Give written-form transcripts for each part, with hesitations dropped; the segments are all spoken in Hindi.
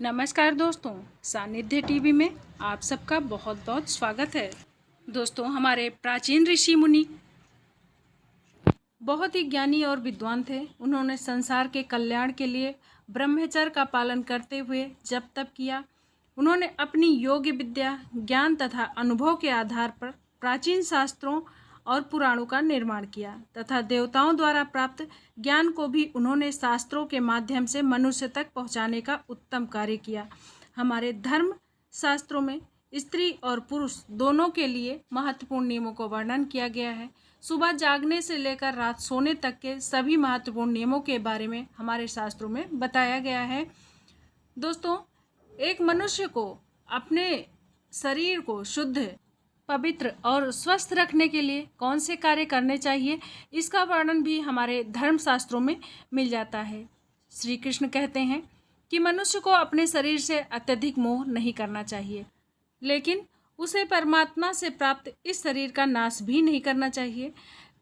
नमस्कार दोस्तों, सानिध्य टीवी में आप सबका बहुत बहुत स्वागत है। दोस्तों, हमारे प्राचीन ऋषि मुनि बहुत ही ज्ञानी और विद्वान थे। उन्होंने संसार के कल्याण के लिए ब्रह्मचर्य का पालन करते हुए जप तप किया। उन्होंने अपनी योग्य विद्या, ज्ञान तथा अनुभव के आधार पर प्राचीन शास्त्रों और पुराणों का निर्माण किया तथा देवताओं द्वारा प्राप्त ज्ञान को भी उन्होंने शास्त्रों के माध्यम से मनुष्य तक पहुंचाने का उत्तम कार्य किया। हमारे धर्म शास्त्रों में स्त्री और पुरुष दोनों के लिए महत्वपूर्ण नियमों को वर्णन किया गया है। सुबह जागने से लेकर रात सोने तक के सभी महत्वपूर्ण नियमों के बारे में हमारे शास्त्रों में बताया गया है। दोस्तों, एक मनुष्य को अपने शरीर को शुद्ध, पवित्र और स्वस्थ रखने के लिए कौन से कार्य करने चाहिए, इसका वर्णन भी हमारे धर्मशास्त्रों में मिल जाता है। श्री कृष्ण कहते हैं कि मनुष्य को अपने शरीर से अत्यधिक मोह नहीं करना चाहिए, लेकिन उसे परमात्मा से प्राप्त इस शरीर का नाश भी नहीं करना चाहिए।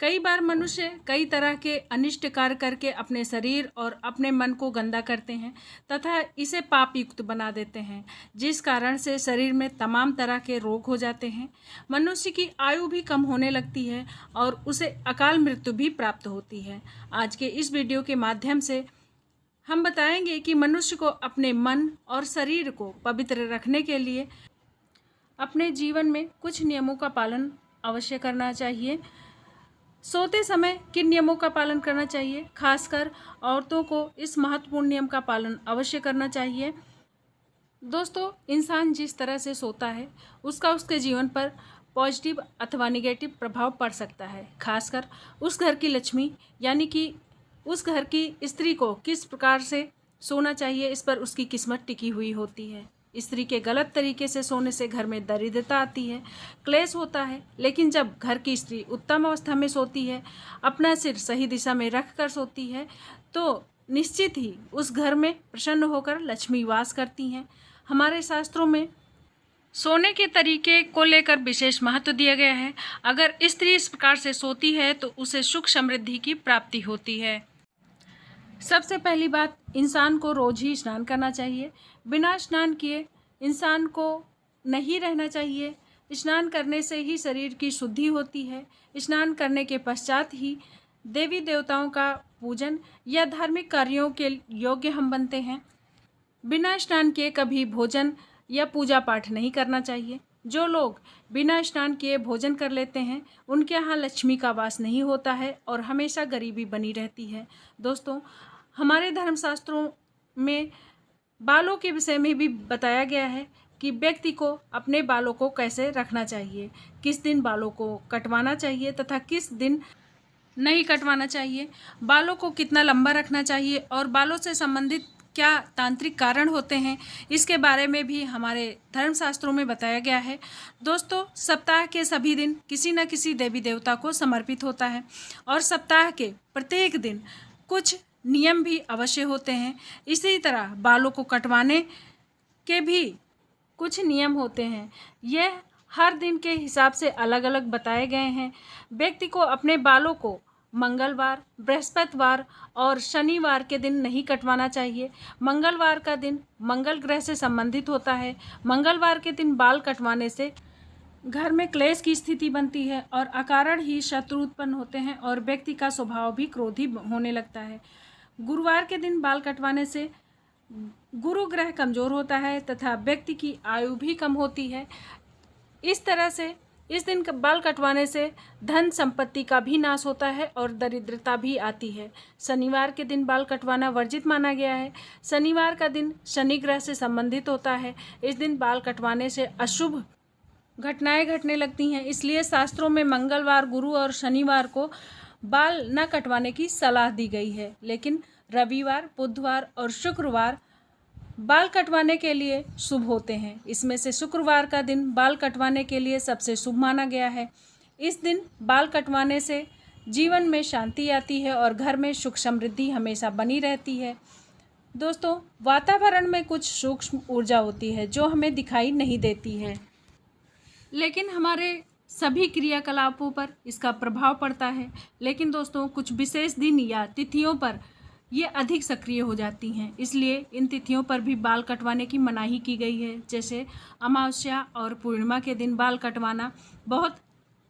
कई बार मनुष्य कई तरह के अनिष्ट कार्य करके अपने शरीर और अपने मन को गंदा करते हैं तथा इसे पाप युक्त बना देते हैं, जिस कारण से शरीर में तमाम तरह के रोग हो जाते हैं। मनुष्य की आयु भी कम होने लगती है और उसे अकाल मृत्यु भी प्राप्त होती है। आज के इस वीडियो के माध्यम से हम बताएंगे कि मनुष्य को अपने मन और शरीर को पवित्र रखने के लिए अपने जीवन में कुछ नियमों का पालन अवश्य करना चाहिए। सोते समय किन नियमों का पालन करना चाहिए, खासकर औरतों को इस महत्वपूर्ण नियम का पालन अवश्य करना चाहिए। दोस्तों, इंसान जिस तरह से सोता है उसका उसके जीवन पर पॉजिटिव अथवा निगेटिव प्रभाव पड़ सकता है। खासकर उस घर की लक्ष्मी यानी कि उस घर की स्त्री को किस प्रकार से सोना चाहिए, इस पर उसकी किस्मत टिकी हुई होती है। स्त्री के गलत तरीके से सोने से घर में दरिद्रता आती है, क्लेश होता है। लेकिन जब घर की स्त्री उत्तम अवस्था में सोती है, अपना सिर सही दिशा में रख कर सोती है, तो निश्चित ही उस घर में प्रसन्न होकर लक्ष्मी वास करती हैं। हमारे शास्त्रों में सोने के तरीके को लेकर विशेष महत्व दिया गया है। अगर स्त्री इस प्रकार से सोती है तो उसे सुख समृद्धि की प्राप्ति होती है। सबसे पहली बात, इंसान को रोज ही स्नान करना चाहिए। बिना स्नान किए इंसान को नहीं रहना चाहिए। स्नान करने से ही शरीर की शुद्धि होती है। स्नान करने के पश्चात ही देवी देवताओं का पूजन या धार्मिक कार्यों के योग्य हम बनते हैं। बिना स्नान किए कभी भोजन या पूजा पाठ नहीं करना चाहिए। जो लोग बिना स्नान किए भोजन कर लेते हैं उनके यहाँ लक्ष्मी का वास नहीं होता है और हमेशा गरीबी बनी रहती है। दोस्तों, हमारे धर्मशास्त्रों में बालों के विषय में भी बताया गया है कि व्यक्ति को अपने बालों को कैसे रखना चाहिए, किस दिन बालों को कटवाना चाहिए तथा किस दिन नहीं कटवाना चाहिए, बालों को कितना लंबा रखना चाहिए और बालों से संबंधित क्या तांत्रिक कारण होते हैं, इसके बारे में भी हमारे धर्मशास्त्रों में बताया गया है। दोस्तों, सप्ताह के सभी दिन किसी न किसी देवी देवता को समर्पित होता है और सप्ताह के प्रत्येक दिन कुछ नियम भी अवश्य होते हैं। इसी तरह बालों को कटवाने के भी कुछ नियम होते हैं। यह हर दिन के हिसाब से अलग अलग बताए गए हैं। व्यक्ति को अपने बालों को मंगलवार, बृहस्पतिवार और शनिवार के दिन नहीं कटवाना चाहिए। मंगलवार का दिन मंगल ग्रह से संबंधित होता है। मंगलवार के दिन बाल कटवाने से घर में क्लेश की स्थिति बनती है और अकारण ही शत्रु उत्पन्न होते हैं और व्यक्ति का स्वभाव भी क्रोधी होने लगता है। गुरुवार के दिन बाल कटवाने से गुरु ग्रह कमजोर होता है तथा व्यक्ति की आयु भी कम होती है। इस तरह से इस दिन बाल कटवाने से धन संपत्ति का भी नाश होता है और दरिद्रता भी आती है। शनिवार के दिन बाल कटवाना वर्जित माना गया है। शनिवार का दिन शनि ग्रह से संबंधित होता है। इस दिन बाल कटवाने से अशुभ घटनाएं घटने लगती हैं, इसलिए शास्त्रों में मंगलवार, गुरु और शनिवार को बाल न कटवाने की सलाह दी गई है। लेकिन रविवार, बुधवार और शुक्रवार बाल कटवाने के लिए शुभ होते हैं। इसमें से शुक्रवार का दिन बाल कटवाने के लिए सबसे शुभ माना गया है। इस दिन बाल कटवाने से जीवन में शांति आती है और घर में सुख समृद्धि हमेशा बनी रहती है। दोस्तों, वातावरण में कुछ सूक्ष्म ऊर्जा होती है जो हमें दिखाई नहीं देती है, लेकिन हमारे सभी क्रियाकलापों पर इसका प्रभाव पड़ता है। लेकिन दोस्तों, कुछ विशेष दिन या तिथियों पर ये अधिक सक्रिय हो जाती हैं। इसलिए इन तिथियों पर भी बाल कटवाने की मनाही की गई है। जैसे अमावस्या और पूर्णिमा के दिन बाल कटवाना बहुत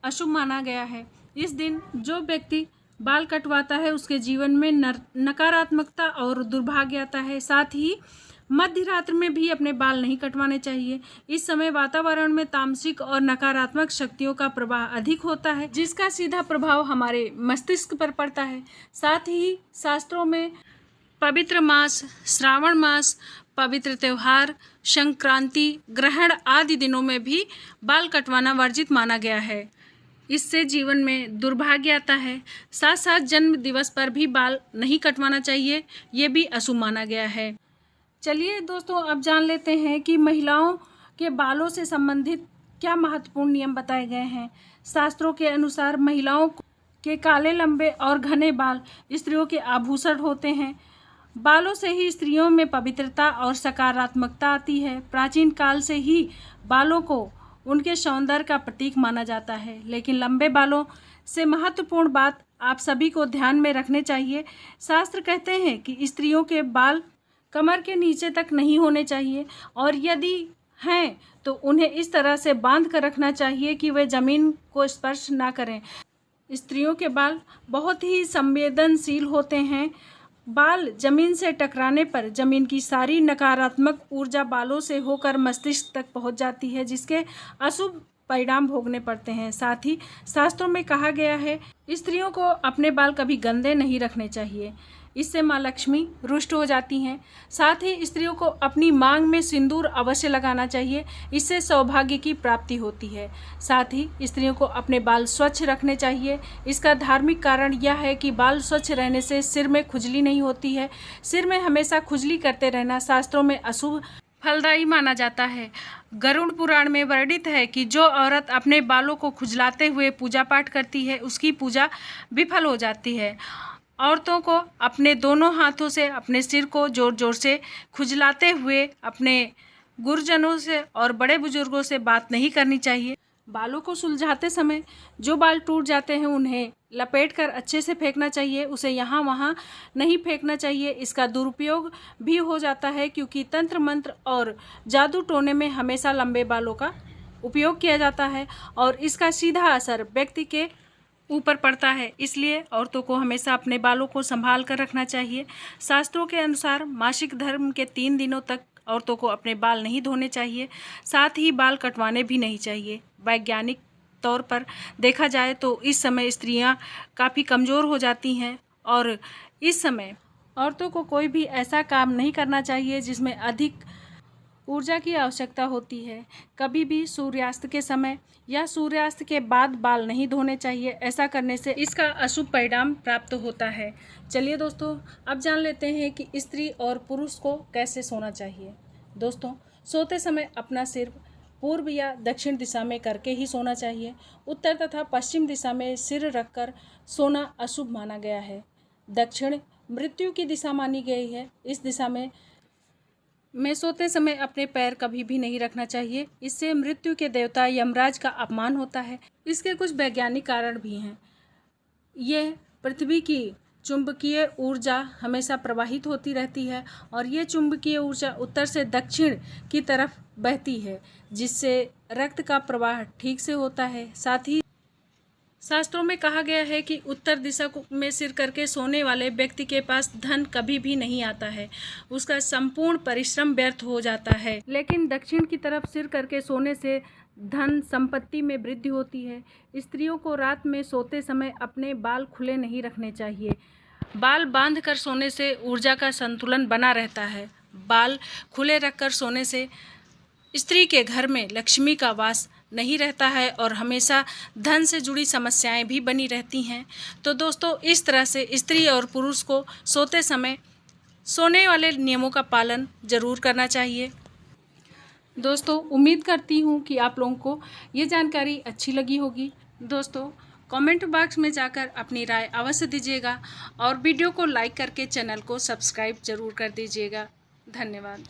अशुभ माना गया है। इस दिन जो व्यक्ति बाल कटवाता है उसके जीवन में नकारात्मकता और दुर्भाग्य आता है। साथ ही मध्य रात्रि में भी अपने बाल नहीं कटवाने चाहिए। इस समय वातावरण में तामसिक और नकारात्मक शक्तियों का प्रवाह अधिक होता है, जिसका सीधा प्रभाव हमारे मस्तिष्क पर पड़ता है। साथ ही शास्त्रों में पवित्र मास, श्रावण मास, पवित्र त्यौहार, संक्रांति, ग्रहण आदि दिनों में भी बाल कटवाना वर्जित माना गया है। इससे जीवन में दुर्भाग्य आता है। साथ साथ जन्म दिवस पर भी बाल नहीं कटवाना चाहिए, ये भी अशुभ माना गया है। चलिए दोस्तों, अब जान लेते हैं कि महिलाओं के बालों से संबंधित क्या महत्वपूर्ण नियम बताए गए हैं। शास्त्रों के अनुसार महिलाओं के काले, लंबे और घने बाल स्त्रियों के आभूषण होते हैं। बालों से ही स्त्रियों में पवित्रता और सकारात्मकता आती है। प्राचीन काल से ही बालों को उनके सौंदर्य का प्रतीक माना जाता है। लेकिन लंबे बालों से महत्वपूर्ण बात आप सभी को ध्यान में रखने चाहिए। शास्त्र कहते हैं कि स्त्रियों के बाल कमर के नीचे तक नहीं होने चाहिए, और यदि हैं तो उन्हें इस तरह से बांध कर रखना चाहिए कि वे जमीन को स्पर्श ना करें। स्त्रियों के बाल बहुत ही संवेदनशील होते हैं। बाल जमीन से टकराने पर जमीन की सारी नकारात्मक ऊर्जा बालों से होकर मस्तिष्क तक पहुंच जाती है, जिसके अशुभ परिणाम भोगने पड़ते हैं। साथ ही शास्त्रों में कहा गया है, स्त्रियों को अपने बाल कभी गंदे नहीं रखने चाहिए, इससे माँ लक्ष्मी रुष्ट हो जाती हैं। साथ ही स्त्रियों को अपनी मांग में सिंदूर अवश्य लगाना चाहिए, इससे सौभाग्य की प्राप्ति होती है। साथ ही स्त्रियों को अपने बाल स्वच्छ रखने चाहिए। इसका धार्मिक कारण यह है कि बाल स्वच्छ रहने से सिर में खुजली नहीं होती है। सिर में हमेशा खुजली करते रहना शास्त्रों में अशुभ फलदायी माना जाता है। गरुड़ पुराण में वर्णित है कि जो औरत अपने बालों को खुजलाते हुए पूजा पाठ करती है उसकी पूजा विफल हो जाती है। औरतों को अपने दोनों हाथों से अपने सिर को जोर जोर से खुजलाते हुए अपने गुरुजनों से और बड़े बुजुर्गों से बात नहीं करनी चाहिए। बालों को सुलझाते समय जो बाल टूट जाते हैं उन्हें लपेट कर अच्छे से फेंकना चाहिए, उसे यहाँ वहाँ नहीं फेंकना चाहिए। इसका दुरुपयोग भी हो जाता है, क्योंकि तंत्र मंत्र और जादू टोने में हमेशा लंबे बालों का उपयोग किया जाता है और इसका सीधा असर व्यक्ति के ऊपर पड़ता है। इसलिए औरतों को हमेशा अपने बालों को संभाल कर रखना चाहिए। शास्त्रों के अनुसार मासिक धर्म के 3 दिनों तक औरतों को अपने बाल नहीं धोने चाहिए, साथ ही बाल कटवाने भी नहीं चाहिए। वैज्ञानिक तौर पर देखा जाए तो इस समय स्त्रियां काफ़ी कमज़ोर हो जाती हैं और इस समय औरतों को कोई भी ऐसा काम नहीं करना चाहिए जिसमें अधिक ऊर्जा की आवश्यकता होती है। कभी भी सूर्यास्त के समय या सूर्यास्त के बाद बाल नहीं धोने चाहिए। ऐसा करने से इसका अशुभ परिणाम प्राप्त होता है। चलिए दोस्तों, अब जान लेते हैं कि स्त्री और पुरुष को कैसे सोना चाहिए। दोस्तों, सोते समय अपना सिर पूर्व या दक्षिण दिशा में करके ही सोना चाहिए। उत्तर तथा पश्चिम दिशा में सिर रखकर सोना अशुभ माना गया है। दक्षिण मृत्यु की दिशा मानी गई है। इस दिशा में सोते समय अपने पैर कभी भी नहीं रखना चाहिए, इससे मृत्यु के देवता यमराज का अपमान होता है। इसके कुछ वैज्ञानिक कारण भी हैं। यह पृथ्वी की चुंबकीय ऊर्जा हमेशा प्रवाहित होती रहती है और ये चुंबकीय ऊर्जा उत्तर से दक्षिण की तरफ बहती है, जिससे रक्त का प्रवाह ठीक से होता है। साथ ही शास्त्रों में कहा गया है कि उत्तर दिशा में सिर करके सोने वाले व्यक्ति के पास धन कभी भी नहीं आता है, उसका संपूर्ण परिश्रम व्यर्थ हो जाता है। लेकिन दक्षिण की तरफ सिर करके सोने से धन संपत्ति में वृद्धि होती है। स्त्रियों को रात में सोते समय अपने बाल खुले नहीं रखने चाहिए। बाल बांध कर सोने से ऊर्जा का संतुलन बना रहता है। बाल खुले रखकर सोने से स्त्री के घर में लक्ष्मी का वास नहीं रहता है और हमेशा धन से जुड़ी समस्याएं भी बनी रहती हैं। तो दोस्तों, इस तरह से स्त्री और पुरुष को सोते समय सोने वाले नियमों का पालन जरूर करना चाहिए। दोस्तों, उम्मीद करती हूँ कि आप लोगों को ये जानकारी अच्छी लगी होगी। दोस्तों, कमेंट बॉक्स में जाकर अपनी राय अवश्य दीजिएगा और वीडियो को लाइक करके चैनल को सब्सक्राइब जरूर कर दीजिएगा। धन्यवाद।